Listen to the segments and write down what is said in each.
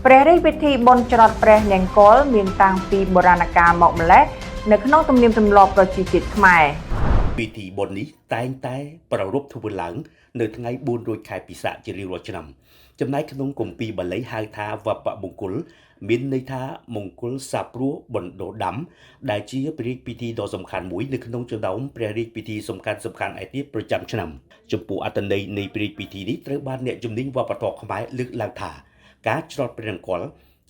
ព្រះរាជពិធីបុណ្យច្រត់ព្រះនង្គ័លមានតាំងពីបុរាណកាលមកម្ល៉េះនៅក្នុងទំនៀមទម្លាប់ប្រជាជាតិខ្មែរពិធីបុណ្យនេះតែងតែប្រារព្ធធ្វើឡើងនៅថ្ងៃ4រោចខែពិសាខជារៀងរាល់ឆ្នាំចំណែកក្នុងគម្ពីរបាលីហៅថាវបមង្គលមានន័យថាមង្គលសាព្រោះបណ្ដោដាំដែលជាព្រះរាជពិធីដ៏សំខាន់មួយនៅក្នុងចំណោមព្រះរាជពិធីសំខាន់ឯទៀតប្រចាំឆ្នាំចំពោះអត្ថន័យនៃព្រះរាជពិធីនេះត្រូវបានអ្នកជំនាញវប្បធម៌ខ្មែរលើកឡើងថាការច្រត់ព្រះនង្គ័ល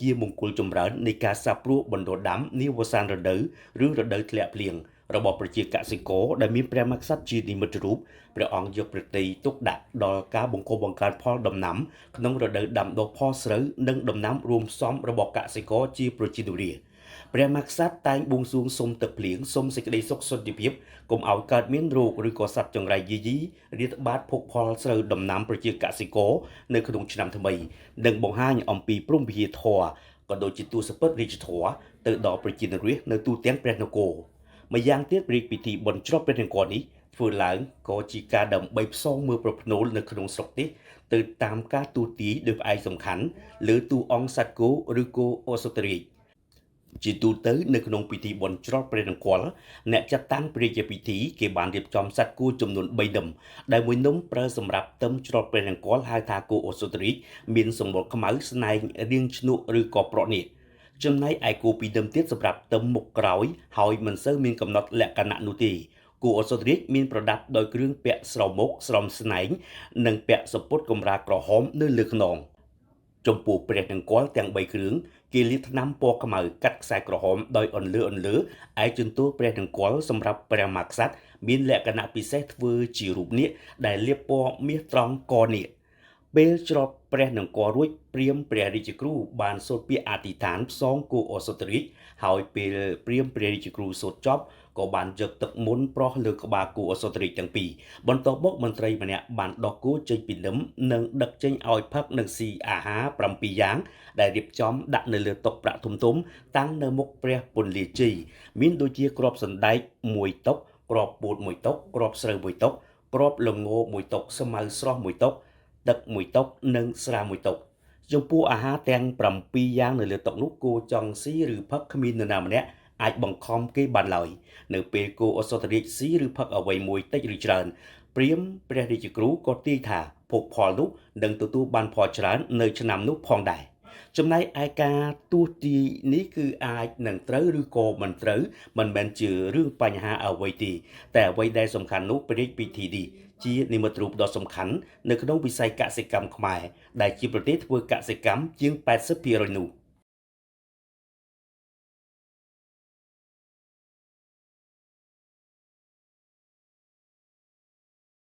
ជាមង្គលចម្រើននៃការសាព្រោះបណ្ដោដាំនាវស្សានរដូវឬរដូវធ្លាក់ភ្លៀងរបស់ប្រជាកសិករដែលមានព្រះមហាក្សត្រជានិមិត្តរូបព្រះអង្គយកព្រះទ័យទុកដាក់ដល់ការបង្កបង្កើនផលដំណាំក្នុងរដូវដាំដុះផលស្រូវនិងដំណាំរួមផ្សំរបស់កសិករជាប្រជានុរាស្ត្រព្រះមហាក្សត្រតែងបួងសួងសុំទឹកភ្លៀងសុំសេចក្តីសុខសន្តិភាពកុំឲ្យកើតមានរោគឬក៏សត្វចង្រៃយាយីរាតត្បាតភោគផលស្រូវដំណាំប្រជាកសិករនៅក្នុងឆ្នាំថ្មីនិងបង្ហាញអំពីព្រហ្មវិហារធម៌ក៏ដូចជាទូសពិតរាជធម៌ទៅដល់ប្រជានុរាស្ត្រនៅទូទាំងព្រះនគរម្យ៉ាងទៀតព្រះពិធីបុណ្យច្រត់ព្រះនង្គ័លនេះធ្វើឡើងក៏ជាការដើម្បីផ្សងមើលប្រផ្នូលនៅក្នុងស្រុកទេសទៅតាមការទូទាយដោយផ្អែកសំខាន់លើតួអង្គសត្វគោឬគោឱសថរាជជាទូទៅនៅក្នុងពិធីបុណ្យច្រត់ព្រះនង្គ័លអ្នកចាត់តាំងព្រះរាជពិធីគេបានរៀបចំសត្វគោចំនួន3ដុំដែលមួយដុំប្រើសម្រាប់ទឹមច្រត់ព្រះនង្គ័លហៅថាគោឱសថរាជមានសម្បុរខ្មៅស្នែងរាងឈ្នក់ឬក៏ប្រក់នេះចំណែកឯគោពីរដុំទៀតសម្រាប់ទឹមមុខក្រោយហើយមិនសូវមានកំណត់លក្ខណៈនោះទេគោឱសថរាជមានប្រដាប់ដោយគ្រឿងពាក់ស្រោមមុខស្រោមស្នែងនិងពាក់សំពត់កម្រាលក្រហមនៅលើខ្នងចំពោះព្រះនង្គ័លទាំង3គ្រឿងគេលាបថ្នាំពណ៌ខ្មៅកាត់ខ្សែក្រហមដោយអន្លើឯជន្ទួលព្រះនង្គ័លសម្រាប់ព្រះមហាក្សត្រមានលក្ខណៈពិសេសធ្វើជារូបនាគដែលលាបពណ៌មាសត្រង់កនាគពេលច្រត់ព្រះនង្គ័លរួចព្រាហ្មណ៍ព្រះរាជគ្រូបានសូត្រពាក្យអធិដ្ឋានផ្សងគោឱសថរាជហើយពេលព្រាហ្មណ៍ព្រះរាជគ្រូសូត្រចប់ក៏បានយកទឹកមន្តប្រោះលើក្បាលគោឱសថរាជទាំងពីរបន្ទាប់មកមន្ត្រីម្នាក់បានដោះគោចេញពីនឹមនិងដឹកចេញឲ្យផឹកនិងស៊ីអាហារ7យ៉ាងដែលរៀបចំដាក់នៅលើតុប្រាក់ធំៗតាំងនៅមុខព្រះពន្លាជ័យមានដូចជាគ្រាប់សណ្ដែក1តុគ្រាប់ពោត1តុគ្រាប់ស្រូវ1តុគ្រាប់ល្ង1តុស្មៅស្រស់1តុទឹក1តុនិងស្រា1តុចំពោះអាហារទាំង7យ៉ាងនៅលើតុនោះគោចង់ស៊ីឬផឹកគ្មាននរណាម្នាក់អាចបង្ខំគេបានឡើយនៅពេលគោឱសថរាជស៊ីឬផឹកអ្វីមួយតិចឬច្រើនព្រាហ្មណ៍ព្រះរាជគ្រូក៏ទាយថាភោគផលនោះនឹងទទួលបានផលច្រើននៅឆ្នាំនោះផងដែរចំណែកឯការទូទាយនេះគឺអាចនឹងត្រូវឬក៏មិនត្រូវមិនមែនជារឿងបញ្ហាអ្វីទេតែអ្វីដែលសំខាន់នោះព្រះរាជពិធីនេះជានិមិត្តរូបដ៏សំខាន់នៅក្នុងវិស័យកសិកម្មខ្មែរដែលជាប្រទេសធ្វើកសិកម្មជាង80%នោះ